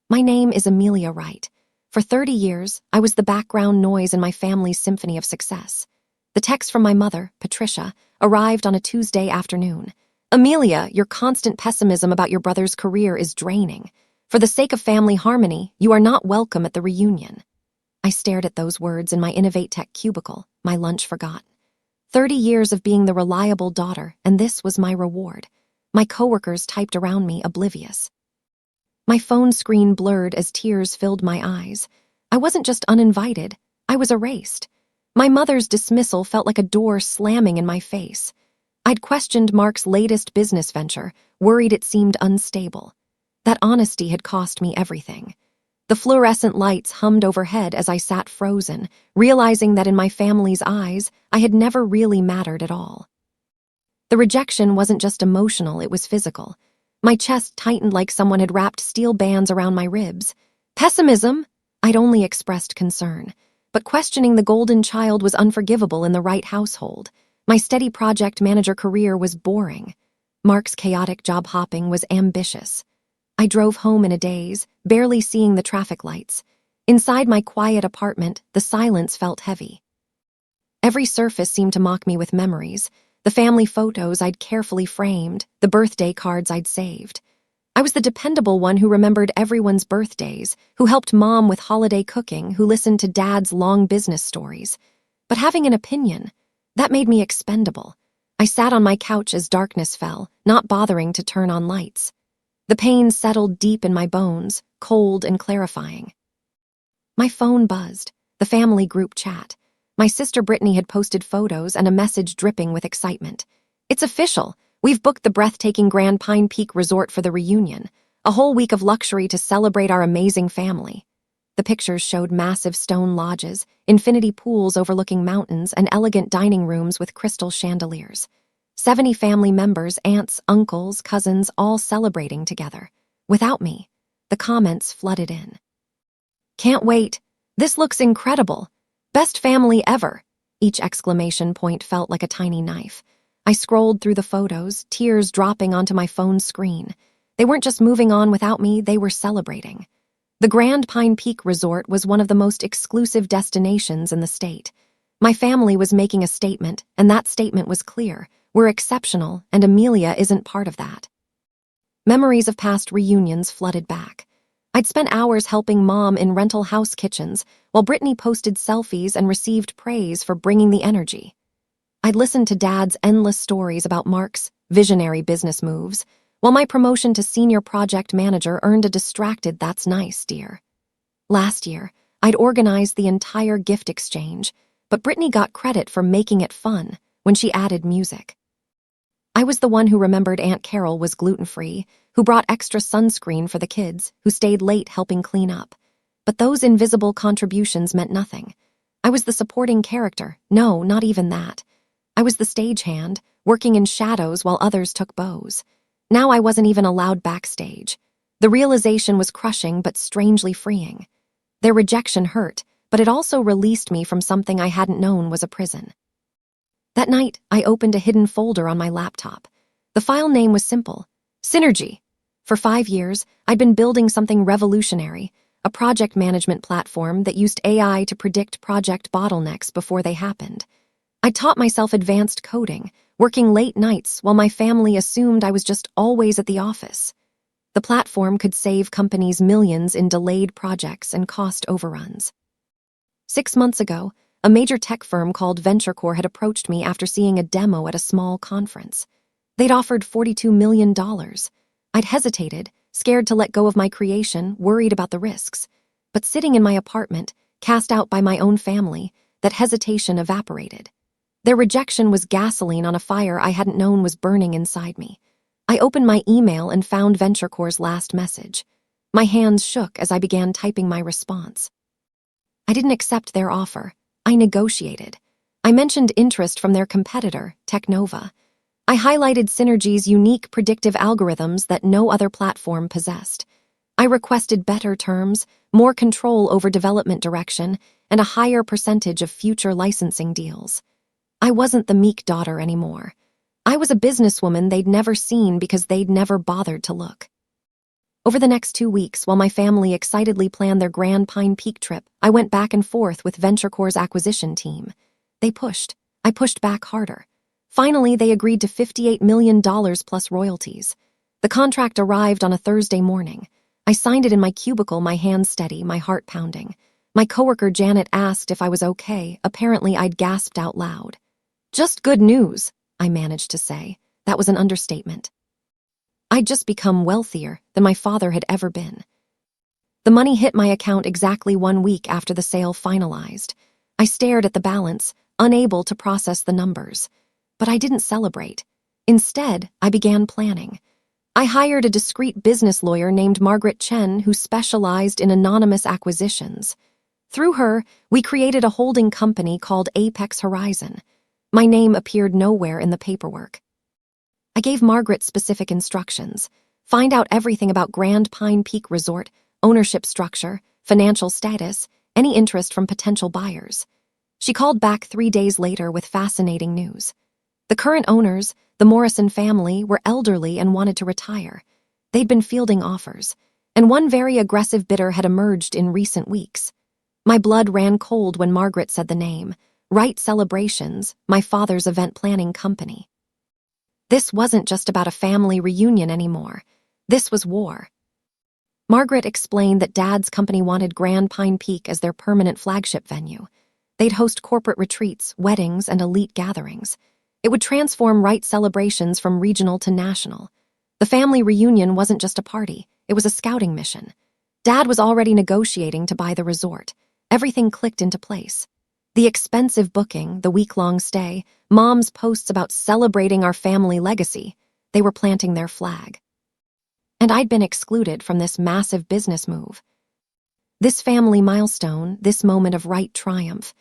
My name is Amelia Wright. For 30 years, I was the background noise in my family's symphony of success. The text from my mother, Patricia, arrived on a Tuesday afternoon. Amelia, your constant pessimism about your brother's career is draining. For the sake of family harmony, you are not welcome at the reunion. I stared at those words in my Innovate Tech cubicle, my lunch forgotten. 30 years of being the reliable daughter, and this was my reward. My coworkers typed around me, oblivious. My phone screen blurred as tears filled my eyes. I wasn't just uninvited, I was erased. My mother's dismissal felt like a door slamming in my face. I'd questioned Mark's latest business venture, worried it seemed unstable. That honesty had cost me everything. The fluorescent lights hummed overhead as I sat frozen, realizing that in my family's eyes, I had never really mattered at all. The rejection wasn't just emotional, it was physical. My chest tightened like someone had wrapped steel bands around my ribs. Pessimism? I'd only expressed concern. But questioning the golden child was unforgivable in the Wright household. My steady project manager career was boring. Mark's chaotic job hopping was ambitious. I drove home in a daze, barely seeing the traffic lights. Inside my quiet apartment, the silence felt heavy. Every surface seemed to mock me with memories. The family photos I'd carefully framed, the birthday cards I'd saved. I was the dependable one who remembered everyone's birthdays, who helped Mom with holiday cooking, who listened to Dad's long business stories. But having an opinion, that made me expendable. I sat on my couch as darkness fell, not bothering to turn on lights. The pain settled deep in my bones, cold and clarifying. My phone buzzed, the family group chat. My sister Brittany had posted photos and a message dripping with excitement. It's official. We've booked the breathtaking Grand Pine Peak Resort for the reunion, a whole week of luxury to celebrate our amazing family. The pictures showed massive stone lodges, infinity pools overlooking mountains, and elegant dining rooms with crystal chandeliers. 70 family members, aunts, uncles, cousins, all celebrating together. Without me, the comments flooded in. Can't wait. This looks incredible. Best family ever. Each exclamation point felt like a tiny knife. I scrolled through the photos, tears dropping onto my phone's screen. They weren't just moving on without me, they were celebrating. The Grand Pine Peak Resort was one of the most exclusive destinations in the state. My family was making a statement, and that statement was clear. We're exceptional, and Amelia isn't part of that. Memories of past reunions flooded back. I'd spent hours helping Mom in rental house kitchens, while Brittany posted selfies and received praise for bringing the energy. I'd listened to Dad's endless stories about Mark's visionary business moves, while my promotion to senior project manager earned a distracted "that's nice, dear." Last year, I'd organized the entire gift exchange, but Brittany got credit for making it fun when she added music. I was the one who remembered Aunt Carol was gluten-free, who brought extra sunscreen for the kids, who stayed late helping clean up. But those invisible contributions meant nothing. I was the supporting character. No, not even that. I was the stagehand, working in shadows while others took bows. Now I wasn't even allowed backstage. The realization was crushing but strangely freeing. Their rejection hurt, but it also released me from something I hadn't known was a prison. That night, I opened a hidden folder on my laptop. The file name was simple: Synergy. For 5 years, I'd been building something revolutionary, a project management platform that used AI to predict project bottlenecks before they happened. I taught myself advanced coding, working late nights while my family assumed I was just always at the office. The platform could save companies millions in delayed projects and cost overruns. 6 months ago, a major tech firm called VentureCore had approached me after seeing a demo at a small conference. They'd offered $42 million. I'd hesitated, scared to let go of my creation, worried about the risks. But sitting in my apartment, cast out by my own family, that hesitation evaporated. Their rejection was gasoline on a fire I hadn't known was burning inside me. I opened my email and found VentureCore's last message. My hands shook as I began typing my response. I didn't accept their offer. I negotiated. I mentioned interest from their competitor, Technova. I highlighted Synergy's unique predictive algorithms that no other platform possessed. I requested better terms, more control over development direction, and a higher percentage of future licensing deals. I wasn't the meek daughter anymore. I was a businesswoman they'd never seen because they'd never bothered to look. Over the next 2 weeks, while my family excitedly planned their grand Pine Peak trip, I went back and forth with VentureCore's acquisition team. They pushed. I pushed back harder. Finally, they agreed to $58 million plus royalties. The contract arrived on a Thursday morning. I signed it in my cubicle, my hands steady, my heart pounding. My coworker Janet asked if I was okay. Apparently, I'd gasped out loud. "Just good news," I managed to say. That was an understatement. I'd just become wealthier than my father had ever been. The money hit my account exactly 1 week after the sale finalized. I stared at the balance, unable to process the numbers. But I didn't celebrate. Instead, I began planning. I hired a discreet business lawyer named Margaret Chen who specialized in anonymous acquisitions. Through her, we created a holding company called Apex Horizon. My name appeared nowhere in the paperwork. I gave Margaret specific instructions. Find out everything about Grand Pine Peak Resort, ownership structure, financial status, any interest from potential buyers. She called back 3 days later with fascinating news. The current owners, the Morrison family, were elderly and wanted to retire. They'd been fielding offers, and one very aggressive bidder had emerged in recent weeks. My blood ran cold when Margaret said the name, Wright Celebrations, my father's event planning company. This wasn't just about a family reunion anymore. This was war. Margaret explained that Dad's company wanted Grand Pine Peak as their permanent flagship venue. They'd host corporate retreats, weddings, and elite gatherings. It would transform Wright Celebrations from regional to national. The family reunion wasn't just a party, it was a scouting mission. Dad was already negotiating to buy the resort. Everything clicked into place. The expensive booking, the week-long stay, Mom's posts about celebrating our family legacy, they were planting their flag. And I'd been excluded from this massive business move. This family milestone, this moment of Wright triumph.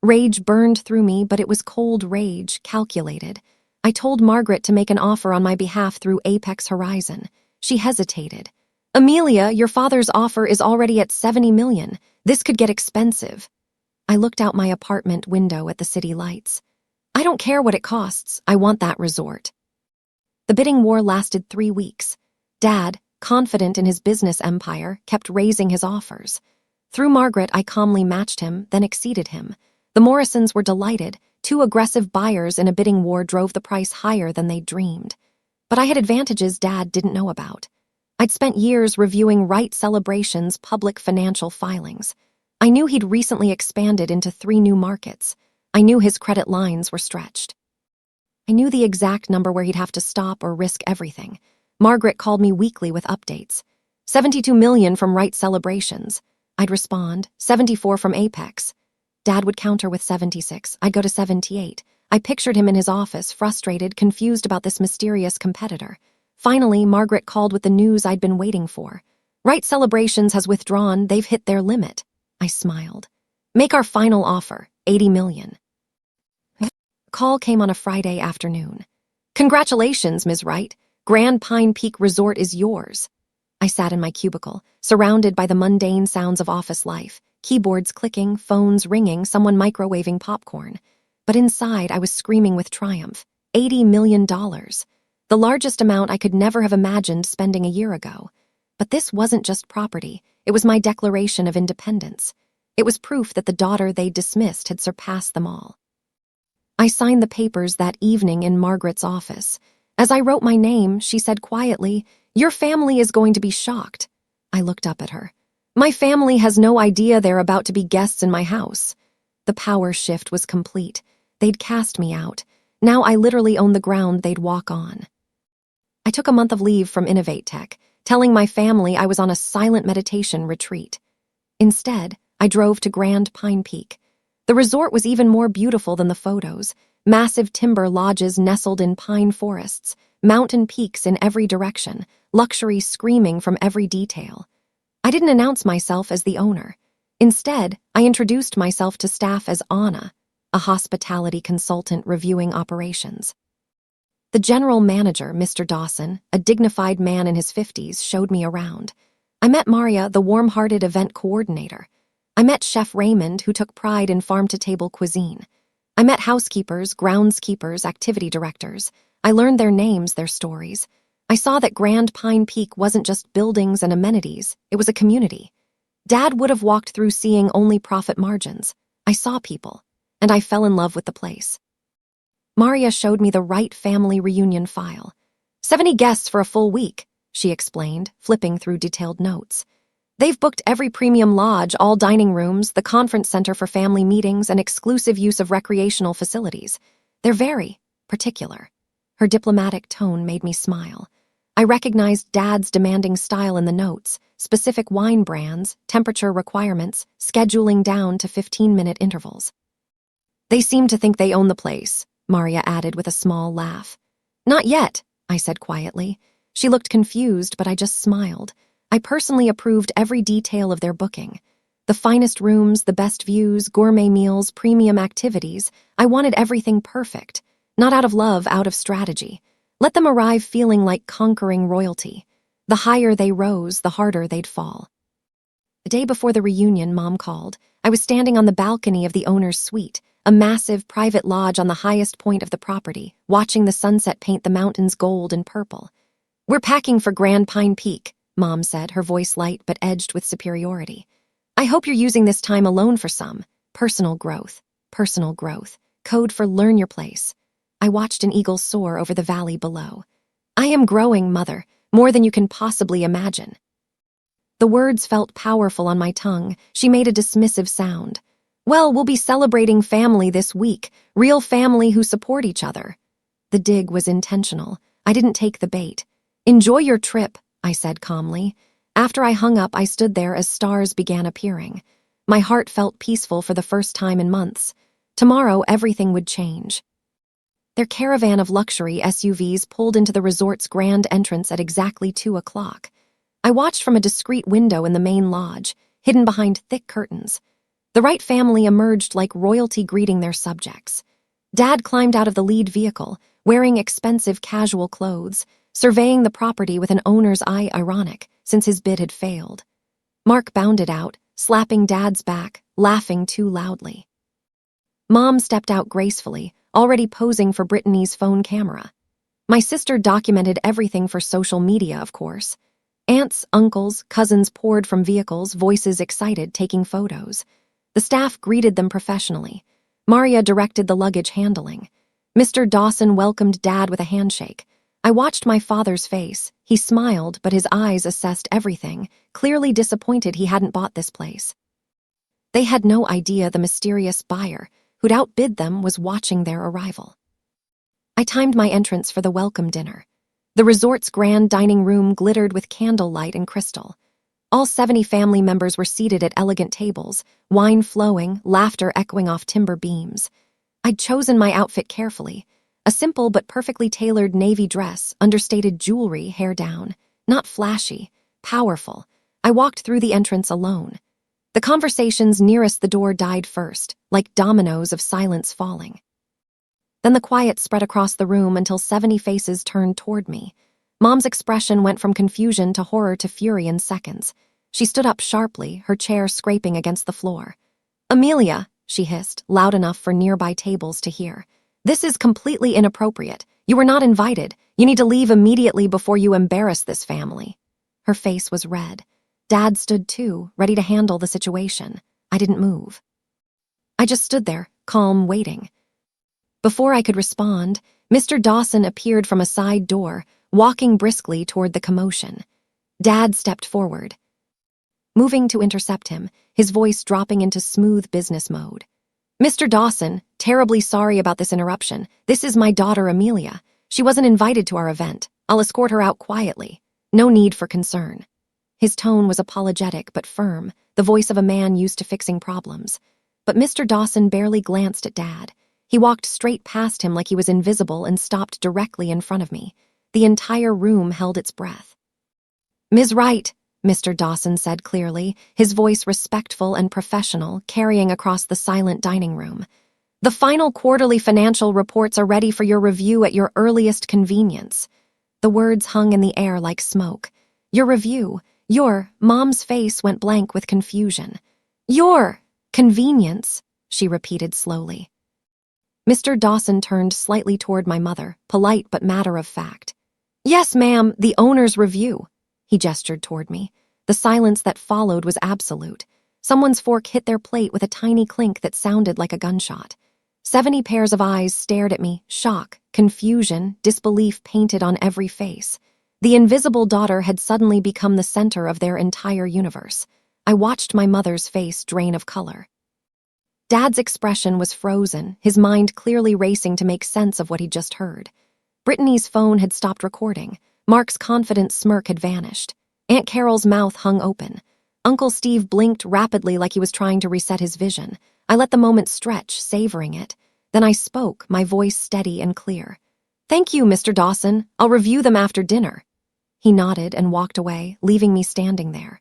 Rage burned through me, but it was cold rage, calculated. I told Margaret to make an offer on my behalf through Apex Horizon. She hesitated. "Amelia, your father's offer is already at $70 million. This could get expensive." I looked out my apartment window at the city lights. "I don't care what it costs. I want that resort." The bidding war lasted 3 weeks. Dad, confident in his business empire, kept raising his offers. Through Margaret, I calmly matched him, then exceeded him. The Morrisons were delighted. 2 aggressive buyers in a bidding war drove the price higher than they'd dreamed. But I had advantages Dad didn't know about. I'd spent years reviewing Wright Celebrations' public financial filings. I knew he'd recently expanded into 3 new markets. I knew his credit lines were stretched. I knew the exact number where he'd have to stop or risk everything. Margaret called me weekly with updates. $72 million from Wright Celebrations. I'd respond, 74 from Apex. Dad would counter with 76. I'd go to 78. I pictured him in his office, frustrated, confused about this mysterious competitor. Finally, Margaret called with the news I'd been waiting for. Wright Celebrations has withdrawn. They've hit their limit. I smiled. "Make our final offer, $80 million. The call came on a Friday afternoon. "Congratulations, Ms. Wright. Grand Pine Peak Resort is yours." I sat in my cubicle, surrounded by the mundane sounds of office life, keyboards clicking, phones ringing, someone microwaving popcorn. But inside, I was screaming with triumph. $80 million. The largest amount I could never have imagined spending a year ago. But this wasn't just property. It was my declaration of independence. It was proof that the daughter they dismissed had surpassed them all. I signed the papers that evening in Margaret's office. As I wrote my name, she said quietly, "Your family is going to be shocked." I looked up at her. "My family has no idea they're about to be guests in my house." The power shift was complete. They'd cast me out. Now I literally owned the ground they'd walk on. I took a month of leave from Innovate Tech, telling my family I was on a silent meditation retreat. Instead, I drove to Grand Pine Peak. The resort was even more beautiful than the photos. Massive timber lodges nestled in pine forests, mountain peaks in every direction, luxury screaming from every detail. I didn't announce myself as the owner. Instead, I introduced myself to staff as Anna, a hospitality consultant reviewing operations. The general manager, Mr. Dawson, a dignified man in his 50s, showed me around. I met Maria, the warm-hearted event coordinator. I met Chef Raymond, who took pride in farm-to-table cuisine. I met housekeepers, groundskeepers, activity directors. I learned their names, their stories. I saw that Grand Pine Peak wasn't just buildings and amenities, it was a community. Dad would have walked through seeing only profit margins. I saw people, and I fell in love with the place. Maria showed me the Wright family reunion file. 70 guests for a full week, she explained, flipping through detailed notes. They've booked every premium lodge, all dining rooms, the conference center for family meetings, and exclusive use of recreational facilities. They're very particular. Her diplomatic tone made me smile. I recognized Dad's demanding style in the notes, specific wine brands, temperature requirements, scheduling down to 15-minute intervals. They seem to think they own the place, Maria added with a small laugh. Not yet, I said quietly. She looked confused, but I just smiled. I personally approved every detail of their booking. The finest rooms, the best views, gourmet meals, premium activities. I wanted everything perfect. Not out of love, out of strategy. Let them arrive feeling like conquering royalty. The higher they rose, the harder they'd fall. The day before the reunion, Mom called. I was standing on the balcony of the owner's suite, a massive private lodge on the highest point of the property, watching the sunset paint the mountains gold and purple. We're packing for Grand Pine Peak, Mom said, her voice light but edged with superiority. I hope you're using this time alone for some. Personal growth. Personal growth. Code for learn your place. I watched an eagle soar over the valley below. I am growing, Mother, more than you can possibly imagine. The words felt powerful on my tongue. She made a dismissive sound. Well, we'll be celebrating family this week, real family who support each other. The dig was intentional. I didn't take the bait. Enjoy your trip, I said calmly. After I hung up, I stood there as stars began appearing. My heart felt peaceful for the first time in months. Tomorrow, everything would change. Their caravan of luxury SUVs pulled into the resort's grand entrance at exactly 2 o'clock. I watched from a discreet window in the main lodge, hidden behind thick curtains. The Wright family emerged like royalty greeting their subjects. Dad climbed out of the lead vehicle, wearing expensive casual clothes, surveying the property with an owner's eye ironic, since his bid had failed. Mark bounded out, slapping Dad's back, laughing too loudly. Mom stepped out gracefully, already posing for Brittany's phone camera. My sister documented everything for social media, of course. Aunts, uncles, cousins poured from vehicles, voices excited, taking photos. The staff greeted them professionally. Maria directed the luggage handling. Mr. Dawson welcomed Dad with a handshake. I watched my father's face. He smiled, but his eyes assessed everything, clearly disappointed he hadn't bought this place. They had no idea the mysterious buyer, who'd outbid them, was watching their arrival. I timed my entrance for the welcome dinner. The resort's grand dining room glittered with candlelight and crystal. All 70 family members were seated at elegant tables, wine flowing, laughter echoing off timber beams. I'd chosen my outfit carefully. A simple but perfectly tailored navy dress, understated jewelry, hair down. Not flashy, powerful. I walked through the entrance alone. The conversations nearest the door died first, like dominoes of silence falling. Then the quiet spread across the room until 70 faces turned toward me. Mom's expression went from confusion to horror to fury in seconds. She stood up sharply, her chair scraping against the floor. "Amelia," she hissed, loud enough for nearby tables to hear. "This is completely inappropriate. You were not invited. You need to leave immediately before you embarrass this family." Her face was red. Dad stood too, ready to handle the situation. I didn't move. I just stood there, calm, waiting. Before I could respond, Mr. Dawson appeared from a side door, walking briskly toward the commotion. Dad stepped forward, moving to intercept him, his voice dropping into smooth business mode. "Mr. Dawson, terribly sorry about this interruption. This is my daughter, Amelia. She wasn't invited to our event. I'll escort her out quietly. No need for concern." His tone was apologetic but firm, the voice of a man used to fixing problems. But Mr. Dawson barely glanced at Dad. He walked straight past him like he was invisible and stopped directly in front of me. The entire room held its breath. "Ms. Wright," Mr. Dawson said clearly, his voice respectful and professional, carrying across the silent dining room. "The final quarterly financial reports are ready for your review at your earliest convenience." The words hung in the air like smoke. "Your review. Your..." Mom's face went blank with confusion. "Your convenience," she repeated slowly. Mr. Dawson turned slightly toward my mother, polite but matter of fact. Yes, ma'am, the owner's review. He gestured toward me. The silence that followed was absolute. Someone's fork hit their plate with a tiny clink that sounded like a gunshot. 70 pairs of eyes stared at me, shock, confusion, disbelief painted on every face. The invisible daughter had suddenly become the center of their entire universe. I watched my mother's face drain of color. Dad's expression was frozen, his mind clearly racing to make sense of what he'd just heard. Brittany's phone had stopped recording. Mark's confident smirk had vanished. Aunt Carol's mouth hung open. Uncle Steve blinked rapidly like he was trying to reset his vision. I let the moment stretch, savoring it. Then I spoke, my voice steady and clear. "Thank you, Mr. Dawson. I'll review them after dinner." He nodded and walked away, leaving me standing there.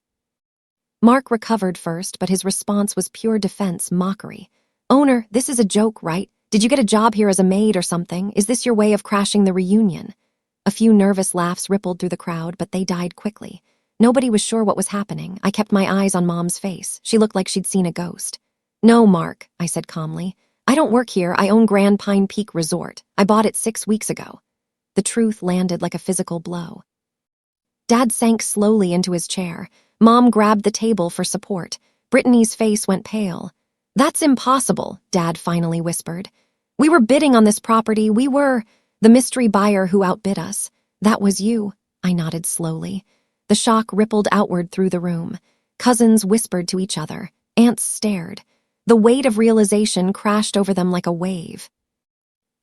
Mark recovered first, but his response was pure defense, mockery. "Owner, this is a joke, right? Did you get a job here as a maid or something? Is this your way of crashing the reunion?" A few nervous laughs rippled through the crowd, but they died quickly. Nobody was sure what was happening. I kept my eyes on Mom's face. She looked like she'd seen a ghost. "No, Mark," I said calmly. "I don't work here. I own Grand Pine Peak Resort. I bought it 6 weeks ago." The truth landed like a physical blow. Dad sank slowly into his chair. Mom grabbed the table for support. Brittany's face went pale. "That's impossible," Dad finally whispered. "We were bidding on this property. We were the mystery buyer who outbid us. That was you." I nodded slowly. The shock rippled outward through the room. Cousins whispered to each other. Aunts stared. The weight of realization crashed over them like a wave.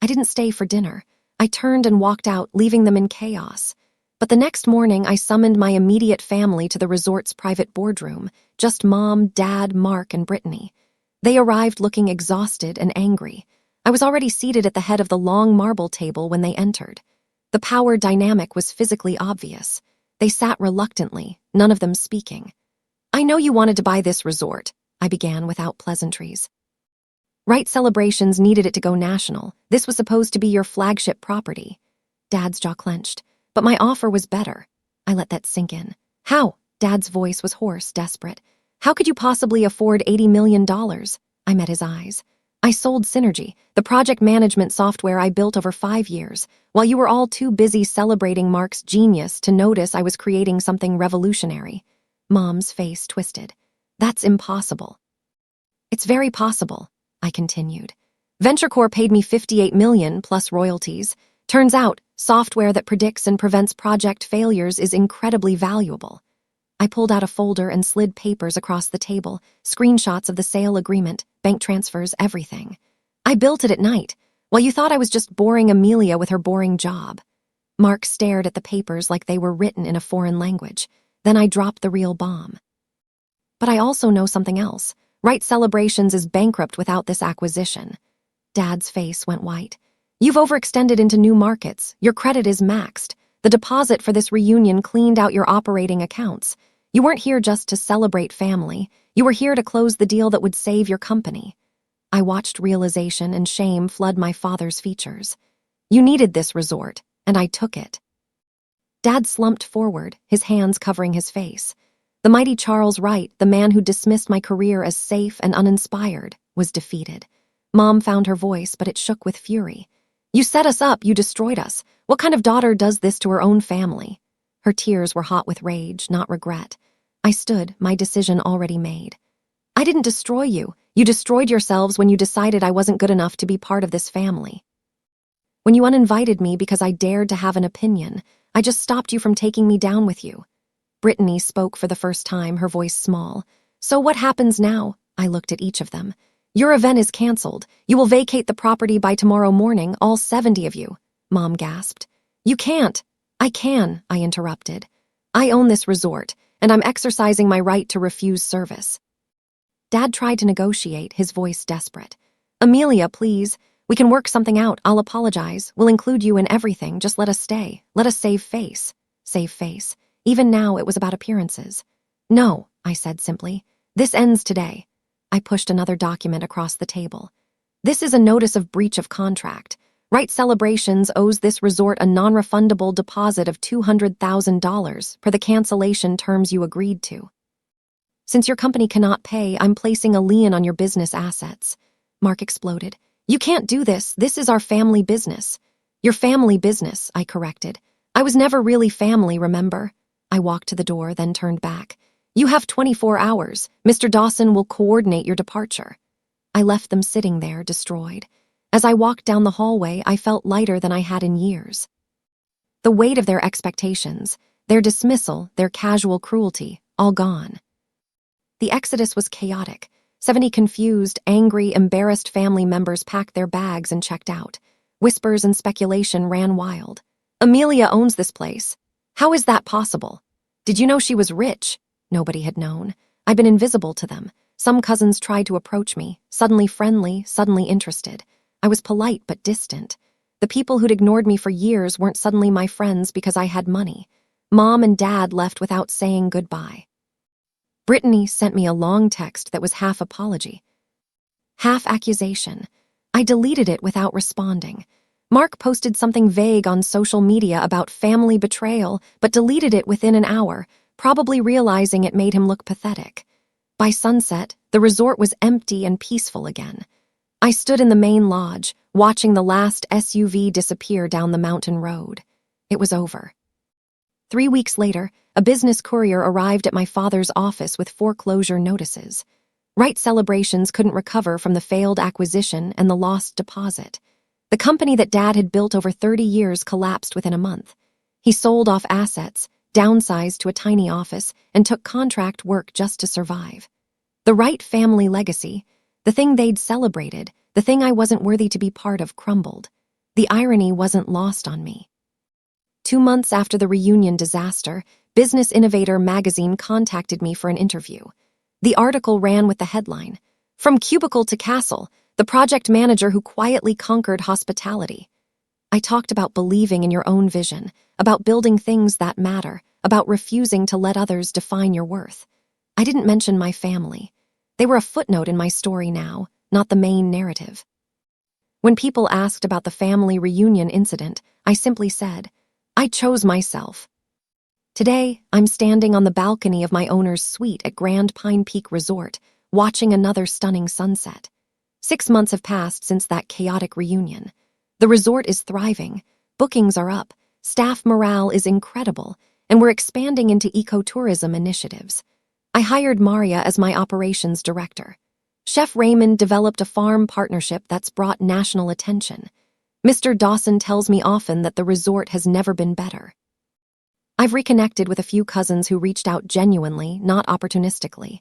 I didn't stay for dinner. I turned and walked out, leaving them in chaos. But the next morning, I summoned my immediate family to the resort's private boardroom, just Mom, Dad, Mark, and Brittany. They arrived looking exhausted and angry. I was already seated at the head of the long marble table when they entered. The power dynamic was physically obvious. They sat reluctantly, none of them speaking. "I know you wanted to buy this resort," I began without pleasantries. "Wright Celebrations needed it to go national. This was supposed to be your flagship property." Dad's jaw clenched. "But my offer was better." I let that sink in. "How?" Dad's voice was hoarse, desperate. "How could you possibly afford $80 million? I met his eyes. "I sold Synergy, the project management software I built over 5 years, while you were all too busy celebrating Mark's genius to notice I was creating something revolutionary." Mom's face twisted. "That's impossible." "It's very possible," I continued. "VentureCore paid me $58 million plus royalties. Turns out, software that predicts and prevents project failures is incredibly valuable." I pulled out a folder and slid papers across the table, screenshots of the sale agreement, bank transfers, everything. "I built it at night, while you thought I was just boring Amelia with her boring job." Mark stared at the papers like they were written in a foreign language. Then I dropped the real bomb. "But I also know something else. Wright Celebrations is bankrupt without this acquisition." Dad's face went white. "You've overextended into new markets. Your credit is maxed. The deposit for this reunion cleaned out your operating accounts. You weren't here just to celebrate family. You were here to close the deal that would save your company." I watched realization and shame flood my father's features. "You needed this resort, and I took it." Dad slumped forward, his hands covering his face. The mighty Charles Wright, the man who dismissed my career as safe and uninspired, was defeated. Mom found her voice, but it shook with fury. "You set us up, you destroyed us. What kind of daughter does this to her own family?" Her tears were hot with rage, not regret. I stood, my decision already made. "I didn't destroy you. You destroyed yourselves when you decided I wasn't good enough to be part of this family. When you uninvited me because I dared to have an opinion, I just stopped you from taking me down with you." Brittany spoke for the first time, her voice small. "So what happens now?" I looked at each of them. "Your event is canceled. You will vacate the property by tomorrow morning, all 70 of you." Mom gasped. "You can't." "I can," I interrupted. "I own this resort, and I'm exercising my right to refuse service." Dad tried to negotiate, his voice desperate. "Amelia, please. We can work something out. I'll apologize. We'll include you in everything. Just let us stay. Let us save face." Save face. Even now, it was about appearances. "No," I said simply. "This ends today." I pushed another document across the table. "This is a notice of breach of contract. Wright Celebrations owes this resort a non-refundable deposit of $200,000 per the cancellation terms you agreed to. Since your company cannot pay, I'm placing a lien on your business assets." Mark exploded. "You can't do this. This is our family business." "Your family business," I corrected. I was never really family, remember? I walked to the door, then turned back. You have 24 hours. Mr. Dawson will coordinate your departure. I left them sitting there, destroyed. As I walked down the hallway, I felt lighter than I had in years. The weight of their expectations, their dismissal, their casual cruelty, all gone. The exodus was chaotic. 70 confused, angry, embarrassed family members packed their bags and checked out. Whispers and speculation ran wild. Amelia owns this place. How is that possible? Did you know she was rich? Nobody had known. I'd been invisible to them. Some cousins tried to approach me, suddenly friendly, suddenly interested. I was polite but distant. The people who'd ignored me for years weren't suddenly my friends because I had money. Mom and Dad left without saying goodbye. Brittany sent me a long text that was half apology, half accusation. I deleted it without responding. Mark posted something vague on social media about family betrayal, but deleted it within an hour, probably realizing it made him look pathetic. By sunset, the resort was empty and peaceful again. I stood in the main lodge, watching the last SUV disappear down the mountain road. It was over. 3 weeks later, a business courier arrived at my father's office with foreclosure notices. Wright Celebrations couldn't recover from the failed acquisition and the lost deposit. The company that Dad had built over 30 years collapsed within a month. He sold off assets, downsized to a tiny office, and took contract work just to survive. The Wright family legacy, the thing they'd celebrated, the thing I wasn't worthy to be part of, crumbled. The irony wasn't lost on me. 2 months after the reunion disaster, Business Innovator magazine contacted me for an interview. The article ran with the headline, "From Cubicle to Castle, the project manager who quietly conquered hospitality." I talked about believing in your own vision, about building things that matter, about refusing to let others define your worth. I didn't mention my family. They were a footnote in my story now, not the main narrative. When people asked about the family reunion incident, I simply said, I chose myself. Today, I'm standing on the balcony of my owner's suite at Grand Pine Peak Resort, watching another stunning sunset. 6 months have passed since that chaotic reunion. The resort is thriving, bookings are up, staff morale is incredible, and we're expanding into ecotourism initiatives. I hired Maria as my operations director. Chef Raymond developed a farm partnership that's brought national attention. Mr. Dawson tells me often that the resort has never been better. I've reconnected with a few cousins who reached out genuinely, not opportunistically.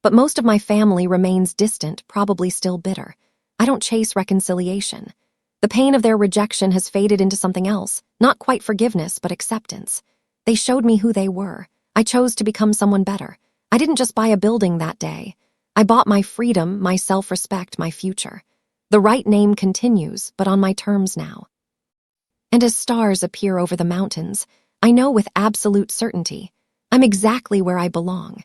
But most of my family remains distant, probably still bitter. I don't chase reconciliation. The pain of their rejection has faded into something else, not quite forgiveness, but acceptance. They showed me who they were. I chose to become someone better. I didn't just buy a building that day. I bought my freedom, my self-respect, my future. The Wright name continues, but on my terms now. And as stars appear over the mountains, I know with absolute certainty, I'm exactly where I belong.